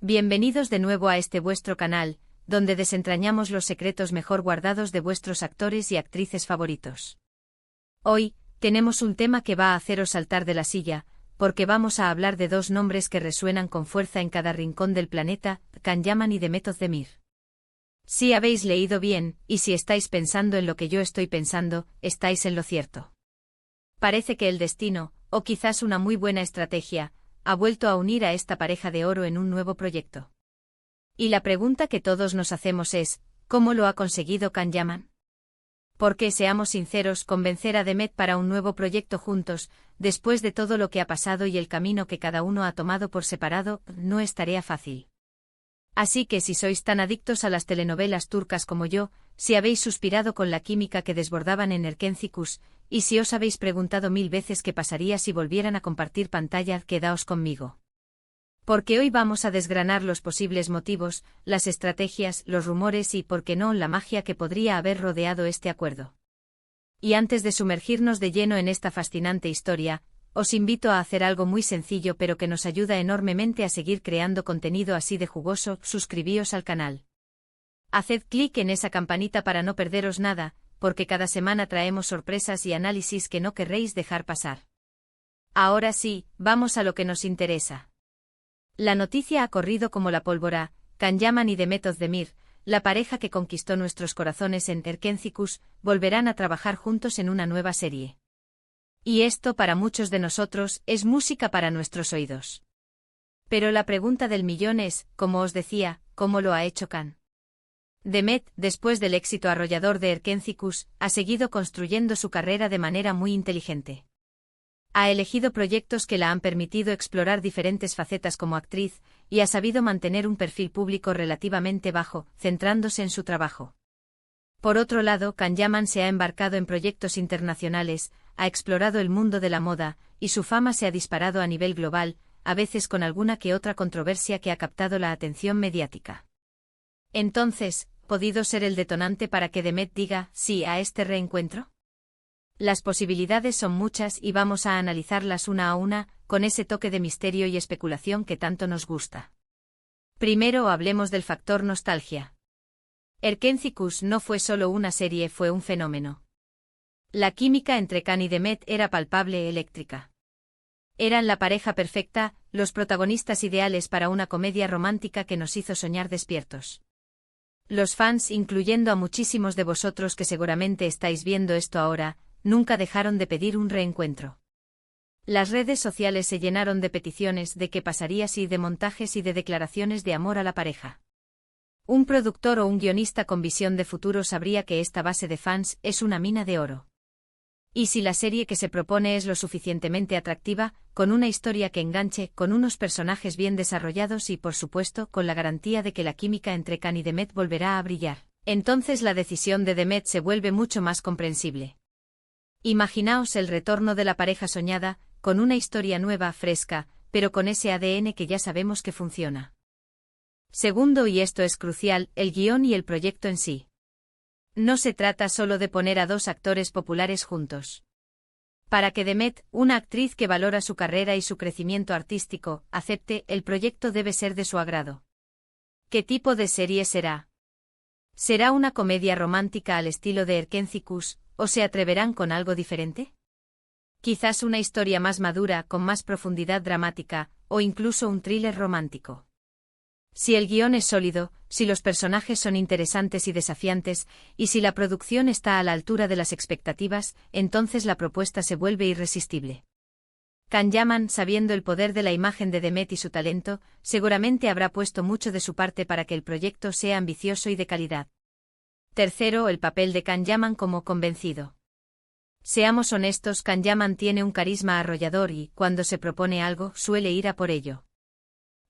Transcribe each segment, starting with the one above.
Bienvenidos de nuevo a este vuestro canal, donde desentrañamos los secretos mejor guardados de vuestros actores y actrices favoritos. Hoy, tenemos un tema que va a haceros saltar de la silla, porque vamos a hablar de dos nombres que resuenan con fuerza en cada rincón del planeta, Can Yaman y Demet Özdemir. Si habéis leído bien, y si estáis pensando en lo que yo estoy pensando, estáis en lo cierto. Parece que el destino, o quizás una muy buena estrategia, ha vuelto a unir a esta pareja de oro en un nuevo proyecto. Y la pregunta que todos nos hacemos es, ¿cómo lo ha conseguido Can Yaman? Porque, seamos sinceros, convencer a Demet para un nuevo proyecto juntos, después de todo lo que ha pasado y el camino que cada uno ha tomado por separado, no es tarea fácil. Así que si sois tan adictos a las telenovelas turcas como yo, si habéis suspirado con la química que desbordaban en Erkenci, y si os habéis preguntado 1000 veces qué pasaría si volvieran a compartir pantalla, quedaos conmigo. Porque hoy vamos a desgranar los posibles motivos, las estrategias, los rumores y, por qué no, la magia que podría haber rodeado este acuerdo. Y antes de sumergirnos de lleno en esta fascinante historia, os invito a hacer algo muy sencillo pero que nos ayuda enormemente a seguir creando contenido así de jugoso: suscribíos al canal. Haced clic en esa campanita para no perderos nada, porque cada semana traemos sorpresas y análisis que no querréis dejar pasar. Ahora sí, vamos a lo que nos interesa. La noticia ha corrido como la pólvora: Can Yaman y Demet Özdemir, la pareja que conquistó nuestros corazones en Erkenci, volverán a trabajar juntos en una nueva serie. Y esto, para muchos de nosotros, es música para nuestros oídos. Pero la pregunta del millón es, como os decía, ¿cómo lo ha hecho Can? Demet, después del éxito arrollador de Erkenci, ha seguido construyendo su carrera de manera muy inteligente. Ha elegido proyectos que la han permitido explorar diferentes facetas como actriz, y ha sabido mantener un perfil público relativamente bajo, centrándose en su trabajo. Por otro lado, Can Yaman se ha embarcado en proyectos internacionales, ha explorado el mundo de la moda, y su fama se ha disparado a nivel global, a veces con alguna que otra controversia que ha captado la atención mediática. Entonces, ¿podido ser el detonante para que Demet diga sí a este reencuentro? Las posibilidades son muchas y vamos a analizarlas una a una, con ese toque de misterio y especulación que tanto nos gusta. Primero hablemos del factor nostalgia. Erkenci no fue solo una serie, fue un fenómeno. La química entre Can y Demet era palpable, eléctrica. Eran la pareja perfecta, los protagonistas ideales para una comedia romántica que nos hizo soñar despiertos. Los fans, incluyendo a muchísimos de vosotros que seguramente estáis viendo esto ahora, nunca dejaron de pedir un reencuentro. Las redes sociales se llenaron de peticiones de qué pasaría si, de montajes y de declaraciones de amor a la pareja. Un productor o un guionista con visión de futuro sabría que esta base de fans es una mina de oro. Y si la serie que se propone es lo suficientemente atractiva, con una historia que enganche, con unos personajes bien desarrollados y, por supuesto, con la garantía de que la química entre Can y Demet volverá a brillar, entonces la decisión de Demet se vuelve mucho más comprensible. Imaginaos el retorno de la pareja soñada, con una historia nueva, fresca, pero con ese ADN que ya sabemos que funciona. Segundo, y esto es crucial, el guión y el proyecto en sí. No se trata solo de poner a dos actores populares juntos. Para que Demet, una actriz que valora su carrera y su crecimiento artístico, acepte, el proyecto debe ser de su agrado. ¿Qué tipo de serie será? ¿Será una comedia romántica al estilo de Erkenci, o se atreverán con algo diferente? Quizás una historia más madura, con más profundidad dramática, o incluso un thriller romántico. Si el guión es sólido, si los personajes son interesantes y desafiantes, y si la producción está a la altura de las expectativas, entonces la propuesta se vuelve irresistible. Can Yaman, sabiendo el poder de la imagen de Demet y su talento, seguramente habrá puesto mucho de su parte para que el proyecto sea ambicioso y de calidad. Tercero, el papel de Can Yaman como convencido. Seamos honestos, Can Yaman tiene un carisma arrollador y, cuando se propone algo, suele ir a por ello.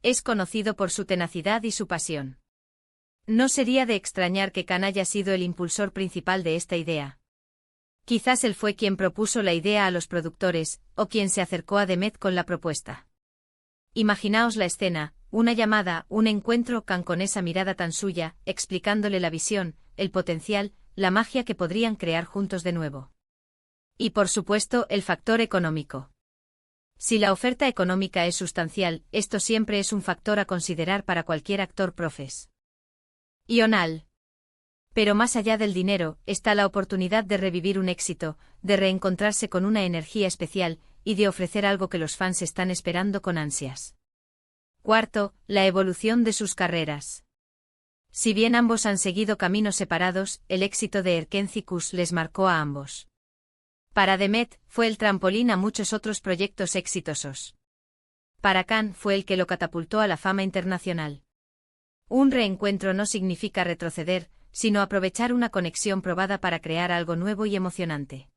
Es conocido por su tenacidad y su pasión. No sería de extrañar que Can haya sido el impulsor principal de esta idea. Quizás él fue quien propuso la idea a los productores, o quien se acercó a Demet con la propuesta. Imaginaos la escena, una llamada, un encuentro, Can con esa mirada tan suya, explicándole la visión, el potencial, la magia que podrían crear juntos de nuevo. Y por supuesto, el factor económico. Si la oferta económica es sustancial, esto siempre es un factor a considerar para cualquier actor profesional. Pero más allá del dinero, está la oportunidad de revivir un éxito, de reencontrarse con una energía especial, y de ofrecer algo que los fans están esperando con ansias. Cuarto, la evolución de sus carreras. Si bien ambos han seguido caminos separados, el éxito de Erkenci-Kuş les marcó a ambos. Para Demet, fue el trampolín a muchos otros proyectos exitosos. Para Can fue el que lo catapultó a la fama internacional. Un reencuentro no significa retroceder, sino aprovechar una conexión probada para crear algo nuevo y emocionante.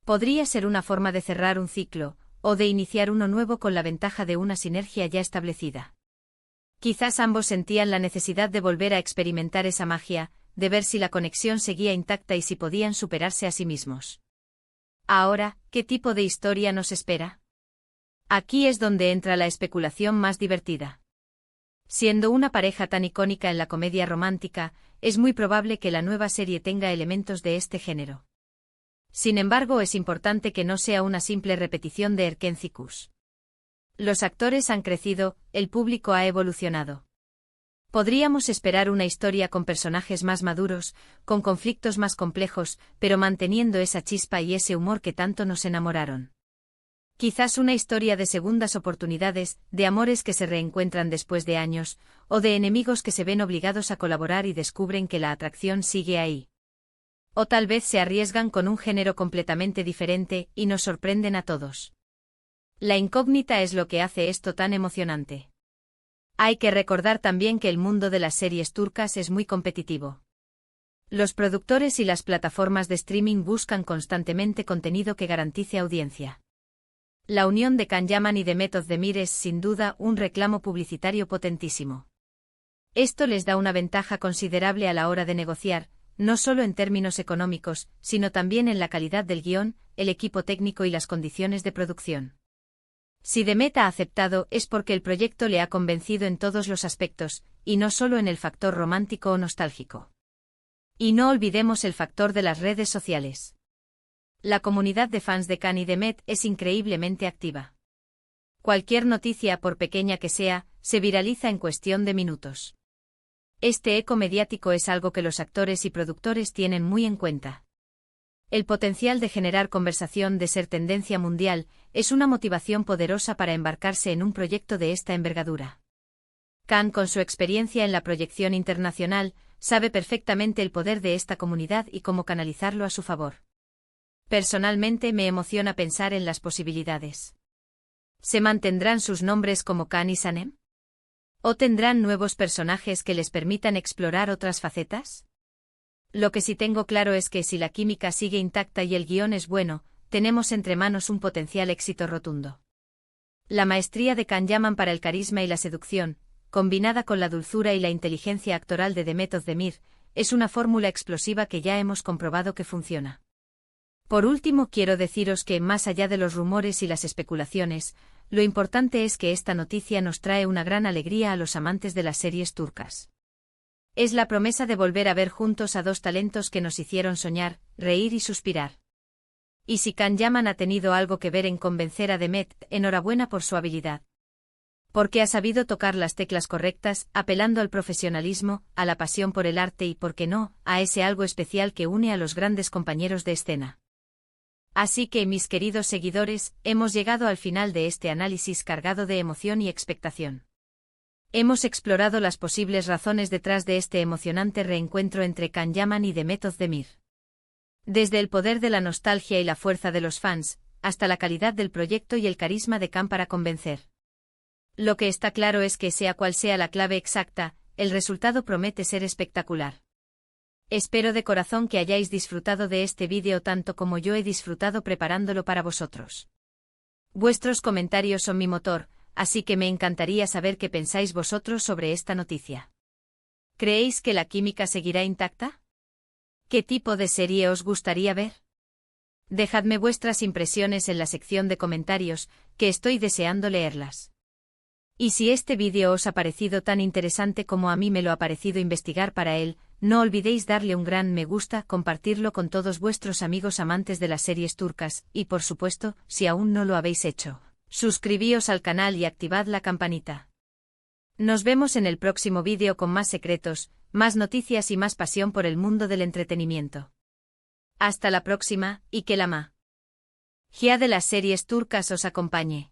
Podría ser una forma de cerrar un ciclo, o de iniciar uno nuevo con la ventaja de una sinergia ya establecida. Quizás ambos sentían la necesidad de volver a experimentar esa magia, de ver si la conexión seguía intacta y si podían superarse a sí mismos. Ahora, ¿qué tipo de historia nos espera? Aquí es donde entra la especulación más divertida. Siendo una pareja tan icónica en la comedia romántica, es muy probable que la nueva serie tenga elementos de este género. Sin embargo, es importante que no sea una simple repetición de Erkenci-Kuş. Los actores han crecido, el público ha evolucionado. Podríamos esperar una historia con personajes más maduros, con conflictos más complejos, pero manteniendo esa chispa y ese humor que tanto nos enamoraron. Quizás una historia de segundas oportunidades, de amores que se reencuentran después de años, o de enemigos que se ven obligados a colaborar y descubren que la atracción sigue ahí. O tal vez se arriesgan con un género completamente diferente y nos sorprenden a todos. La incógnita es lo que hace esto tan emocionante. Hay que recordar también que el mundo de las series turcas es muy competitivo. Los productores y las plataformas de streaming buscan constantemente contenido que garantice audiencia. La unión de Can Yaman y Demet Özdemir es sin duda un reclamo publicitario potentísimo. Esto les da una ventaja considerable a la hora de negociar, no solo en términos económicos, sino también en la calidad del guión, el equipo técnico y las condiciones de producción. Si Demet ha aceptado es porque el proyecto le ha convencido en todos los aspectos, y no solo en el factor romántico o nostálgico. Y no olvidemos el factor de las redes sociales. La comunidad de fans de Can y Demet es increíblemente activa. Cualquier noticia, por pequeña que sea, se viraliza en cuestión de minutos. Este eco mediático es algo que los actores y productores tienen muy en cuenta. El potencial de generar conversación, de ser tendencia mundial, es una motivación poderosa para embarcarse en un proyecto de esta envergadura. Can, con su experiencia en la proyección internacional, sabe perfectamente el poder de esta comunidad y cómo canalizarlo a su favor. Personalmente me emociona pensar en las posibilidades. ¿Se mantendrán sus nombres como Can y Sanem? ¿O tendrán nuevos personajes que les permitan explorar otras facetas? Lo que sí tengo claro es que si la química sigue intacta y el guión es bueno, tenemos entre manos un potencial éxito rotundo. La maestría de Can Yaman para el carisma y la seducción, combinada con la dulzura y la inteligencia actoral de Demet Özdemir, es una fórmula explosiva que ya hemos comprobado que funciona. Por último, quiero deciros que, más allá de los rumores y las especulaciones, lo importante es que esta noticia nos trae una gran alegría a los amantes de las series turcas. Es la promesa de volver a ver juntos a dos talentos que nos hicieron soñar, reír y suspirar. Y si Can Yaman ha tenido algo que ver en convencer a Demet, enhorabuena por su habilidad. Porque ha sabido tocar las teclas correctas, apelando al profesionalismo, a la pasión por el arte y, por qué no, a ese algo especial que une a los grandes compañeros de escena. Así que, mis queridos seguidores, hemos llegado al final de este análisis cargado de emoción y expectación. Hemos explorado las posibles razones detrás de este emocionante reencuentro entre Can Yaman y Demet Özdemir. Desde el poder de la nostalgia y la fuerza de los fans, hasta la calidad del proyecto y el carisma de Can para convencer. Lo que está claro es que, sea cual sea la clave exacta, el resultado promete ser espectacular. Espero de corazón que hayáis disfrutado de este vídeo tanto como yo he disfrutado preparándolo para vosotros. Vuestros comentarios son mi motor, así que me encantaría saber qué pensáis vosotros sobre esta noticia. ¿Creéis que la química seguirá intacta? ¿Qué tipo de serie os gustaría ver? Dejadme vuestras impresiones en la sección de comentarios, que estoy deseando leerlas. Y si este vídeo os ha parecido tan interesante como a mí me lo ha parecido investigar para él, no olvidéis darle un gran me gusta, compartirlo con todos vuestros amigos amantes de las series turcas, y por supuesto, si aún no lo habéis hecho, Suscribíos al canal y activad la campanita. Nos vemos en el próximo vídeo con más secretos, más noticias y más pasión por el mundo del entretenimiento. Hasta la próxima, y que la magia de las series turcas os acompañe.